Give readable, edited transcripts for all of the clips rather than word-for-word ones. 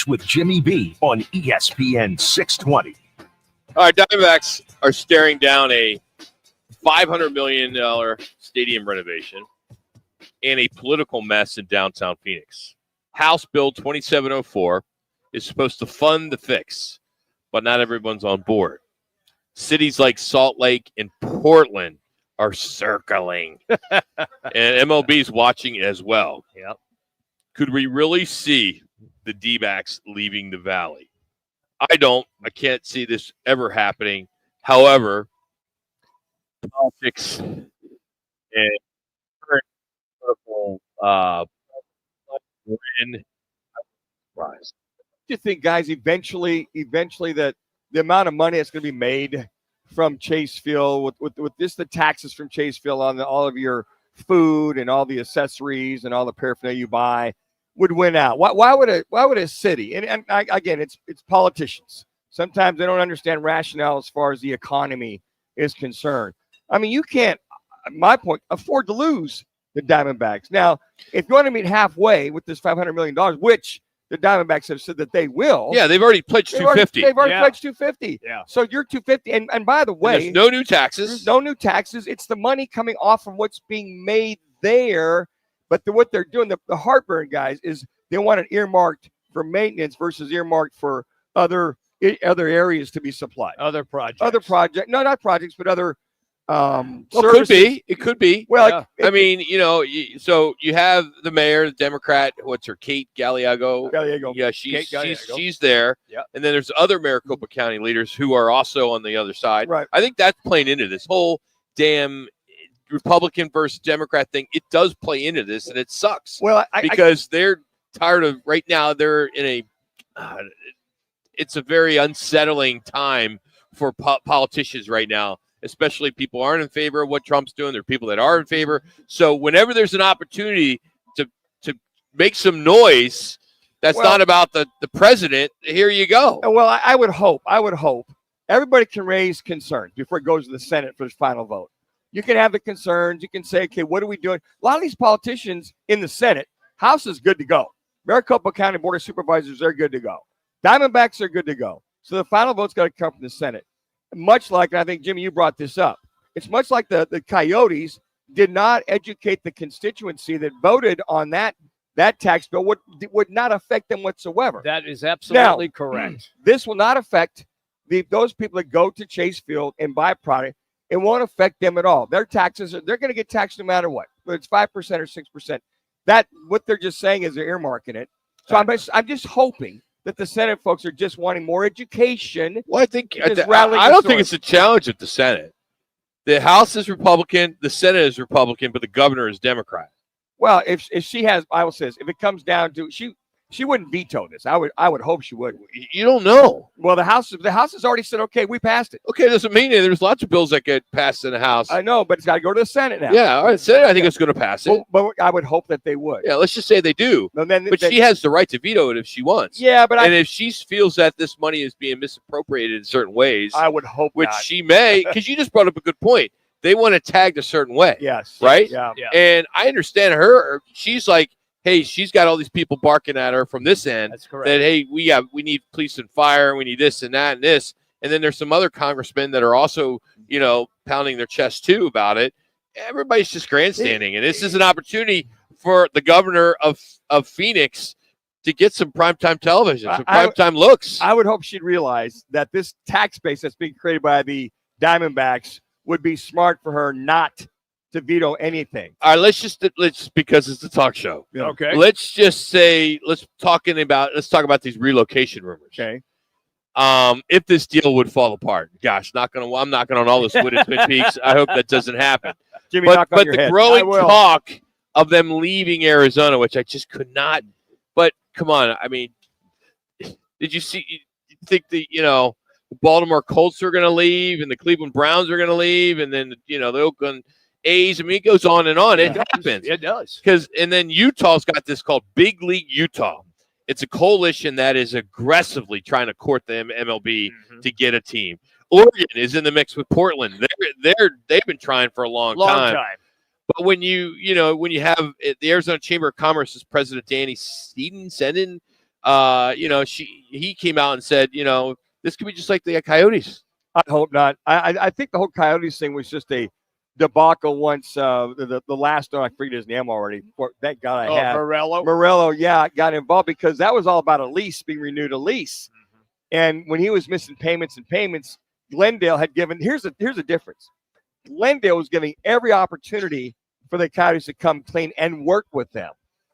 with Jimmy B on ESPN 620. All right, Diamondbacks are staring down a $500 million stadium renovation and a political mess in downtown Phoenix. House Bill 2704 is supposed to fund the fix, but not everyone's on board. Cities like Salt Lake and Portland are circling, and MLB's watching as well. Yep. Could we really see the D-backs leaving the Valley? I can't see this ever happening. However, politics and current political rise. Do you think, guys, eventually that the amount of money that's going to be made from Chase Field with the taxes from Chase Field on all of your food and all the accessories and all the paraphernalia you buy would win out? Why would a city, and again, it's politicians. Sometimes they don't understand rationale as far as the economy is concerned. I mean, you can't, my point, afford to lose the Diamondbacks. Now, if you want to meet halfway with this $500 million, which the Diamondbacks have said that they will. Yeah, they've already pledged $250. They've already pledged $250. Yeah. So you're $250. And by the way, there's no new taxes. There's no new taxes. It's the money coming off from what's being made there. But what they're doing, the heartburn, guys, is they want it earmarked for maintenance versus earmarked for other areas to be supplied. Other projects. No, not projects, but other services. It could be. Well, I mean, so you have the mayor, the Democrat, what's her, Kate Gallego. Yeah, she's there. Yep. And then there's other Maricopa County leaders who are also on the other side. Right. I think that's playing into this whole damn Republican versus Democrat thing. It does play into this, and it sucks. Well, because they're tired of, right now they're in it's a very unsettling time for politicians right now, especially people aren't in favor of what Trump's doing. There are people that are in favor. So whenever there's an opportunity to make some noise that's not about the president, here you go. Well, I would hope everybody can raise concerns before it goes to the Senate for its final vote. You can have the concerns. You can say, okay, what are we doing? A lot of these politicians in the Senate, House is good to go. Maricopa County Board of Supervisors, they're good to go. Diamondbacks are good to go. So the final vote's got to come from the Senate. Much like, and I think, Jimmy, you brought this up, it's much like the Coyotes did not educate the constituency that voted on that tax bill would not affect them whatsoever. That is absolutely correct. This will not affect those people that go to Chase Field and buy product. It won't affect them at all. Their taxes, they're going to get taxed no matter what, whether it's 5% or 6%. That, what they're just saying is they're earmarking it. So I'm just hoping that the Senate folks are just wanting more education. Well, I think I don't think it's a challenge at the Senate. The House is Republican, the Senate is Republican, but the governor is Democrat. Well, if she has, Bible says, if it comes down to she wouldn't veto this. I would hope she would. You don't know. Well, the House has already said, okay, we passed it. Okay, doesn't mean it. There's lots of bills that get passed in the House. I know, but it's got to go to the Senate now. Yeah, all right, Senate, I think it's going to pass it. Well, but I would hope that they would. Yeah, let's just say they do. But she has the right to veto it if she wants. Yeah, but if she feels that this money is being misappropriated in certain ways, I would hope which not. she may, because you just brought up a good point. They want it tagged a certain way. Yes. Right? Yeah. And I understand her. She's like, hey, she's got all these people barking at her from this end. That's correct. That, hey, we need police and fire, we need this and that and this. And then there's some other congressmen that are also, pounding their chest too about it. Everybody's just grandstanding. And this is an opportunity for the governor of Phoenix to get some primetime television, some primetime looks. I would hope she'd realize that this tax base that's being created by the Diamondbacks would be smart for her not to veto anything. All right, let's because it's a talk show. Yeah. Okay. Let's just say let's talk about these relocation rumors. Okay. If this deal would fall apart, gosh, I'm knocking on all the wood at Twin Peaks. I hope that doesn't happen. Jimmy, but the growing talk of them leaving Arizona, which I just could not. But come on, I mean, did you think the Baltimore Colts are going to leave and the Cleveland Browns are going to leave, and then the Oakland A's. I mean, it goes on and on. It happens. It does. And then Utah's got this called Big League Utah. It's a coalition that is aggressively trying to court the MLB to get a team. Oregon is in the mix with Portland. They've been trying for a long time. But when you have the Arizona Chamber of Commerce's president Danny Seaton he came out and said, this could be just like the Coyotes. I hope not. I think the whole Coyotes thing was just a debacle once the last one, I forget his name already. Thank God I had. Morello, yeah, got involved because that was all about a lease being renewed a lease. Mm-hmm. And when he was missing payments, Glendale had given, here's a difference. Glendale was giving every opportunity for the Coyotes to come clean and work with them.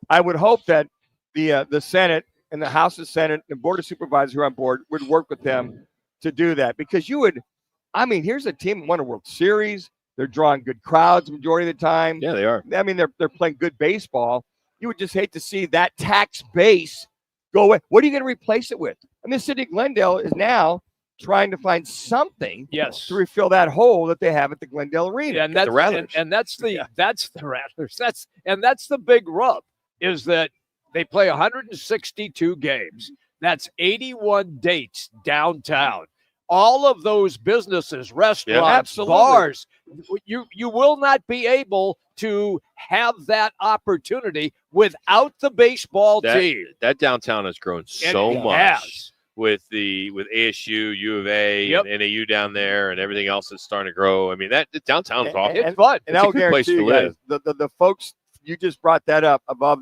I would hope that the Senate and the House of Senate and the Board of Supervisors who are on board would work with them to do that, because here's a team that won a World Series. They're drawing good crowds majority of the time. Yeah, they are. I mean, they're playing good baseball. You would just hate to see that tax base go away. What are you going to replace it with? And the city of Glendale is now trying to find something to refill that hole that they have at the Glendale Arena. Yeah, and that's the Rattlers. And that's the Rattlers. That's the big rub, is that they play 162 games. That's 81 dates downtown. All of those businesses, restaurants, bars, you will not be able to have that opportunity without the baseball team. That downtown has grown so much with ASU, U of A, and NAU down there, and everything else that's starting to grow. I mean, that downtown is awesome. It's fun. And I'll guarantee you guys, the folks, you just brought that up above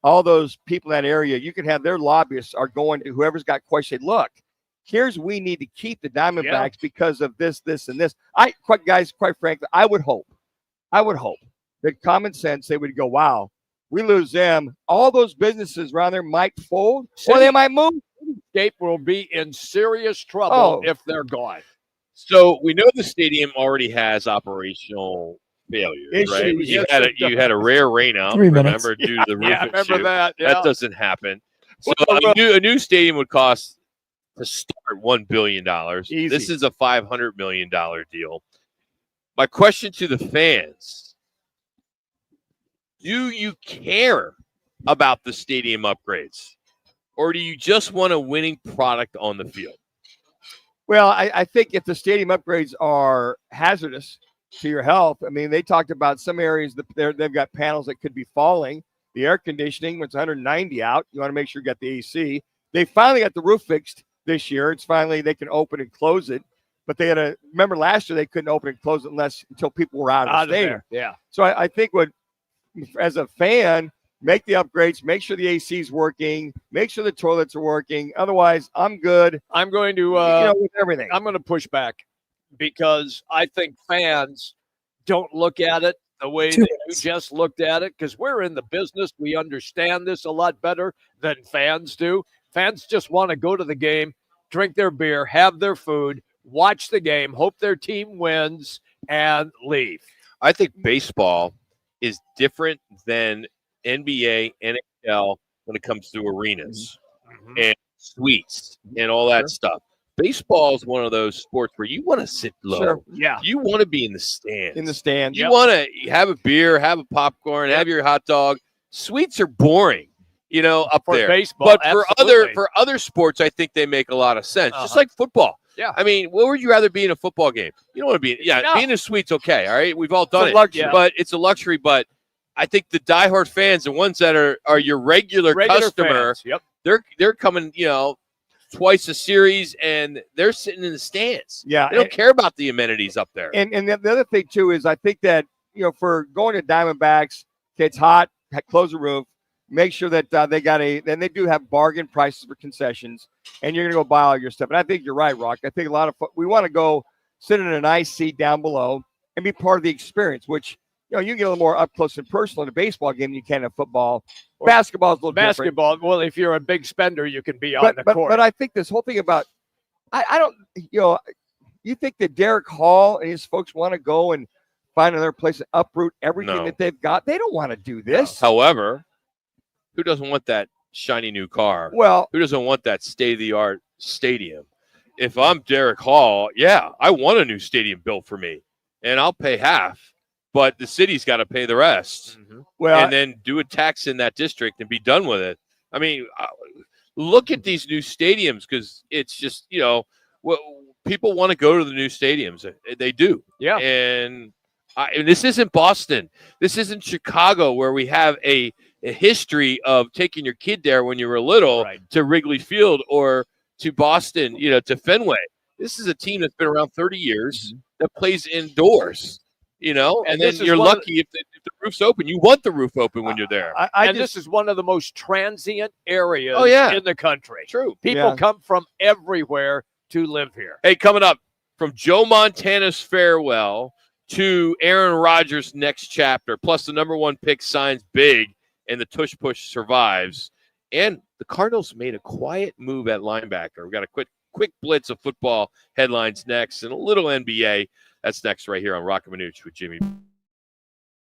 all those people in that area. You can have their lobbyists are going to whoever's got questions. Look, we need to keep the Diamondbacks because of this, and this. Quite frankly, I would hope that common sense, they would go, wow, we lose them. All those businesses around there might fold, or they might move. Cityscape will be in serious trouble if they're gone. So we know the stadium already has operational failures, right? You had a rare rainout. 3 minutes. Remember, due to the roof issue. that. Yeah. That doesn't happen. So a new stadium would cost to start $1 billion. Easy. This is a $500 million deal. My question to the fans: do you care about the stadium upgrades, or do you just want a winning product on the field? Well, I think if the stadium upgrades are hazardous to your health, I mean, they talked about some areas that they've got panels that could be falling. The air conditioning, when it's 190 out, you want to make sure you got the AC. They finally got the roof fixed this year. It's finally, they can open and close it. But they remember last year they couldn't open and close it until people were out of the stadium. Yeah. So I think as a fan, make the upgrades, make sure the AC is working, make sure the toilets are working. Otherwise, I'm good. I'm going to with everything. I'm going to push back, because I think fans don't look at it the way that you just looked at it, because we're in the business. We understand this a lot better than fans do. Fans just want to go to the game, drink their beer, have their food, watch the game, hope their team wins, and leave. I think baseball is different than NBA, NHL when it comes to arenas and suites and all that stuff. Baseball is one of those sports where you want to sit low. Sure. Yeah. You want to be in the stands. You want to have a beer, have a popcorn, have your hot dog. Suites are boring, up for there. Baseball, but for other sports, I think they make a lot of sense. Just like football. Yeah. I mean, what would you rather be in a football game? You don't want to be being in a suite's okay, all right? We've all done it. But it's a luxury. But I think the diehard fans, the ones that are your regular customer, fans. they're coming, twice a series, and they're sitting in the stands. Yeah. They don't care about the amenities up there. And the other thing, too, is I think that, for going to Diamondbacks, it's hot, close the roof, make sure that then they do have bargain prices for concessions, and you're going to go buy all your stuff. And I think you're right, Rock. I think we want to go sit in a nice seat down below and be part of the experience, which, you get a little more up close and personal in a baseball game than you can in football. Basketball is a little different. Well, if you're a big spender, you can be on the court. But I think this whole thing about, I don't, you think that Derek Hall and his folks want to go and find another place to uproot everything that they've got? They don't want to do this. However, who doesn't want that shiny new car? Well, who doesn't want that state-of-the-art stadium? If I'm Derek Hall, I want a new stadium built for me, and I'll pay half. But the city's got to pay the rest. Well, and then do a tax in that district and be done with it. I mean, look at these new stadiums, because it's just, people want to go to the new stadiums. They do. Yeah. And this isn't Boston. This isn't Chicago, where we have a a history of taking your kid there when you were little Right. to Wrigley Field or to Boston, to Fenway. This is a team that's been around 30 years that plays indoors, and And then this is you're one of lucky if the roof's open. You want the roof open when you're there. And this is one of the most transient areas Oh, yeah. in the country. True. People Yeah. come from everywhere to live here. Hey, coming up, from Joe Montana's farewell to Aaron Rodgers' next chapter, plus the number 1 pick signs big and the tush push survives. And the Cardinals made a quiet move at linebacker. We've got a quick blitz of football headlines next and a little NBA. That's next right here on Roc and Manuch with Jimmy B.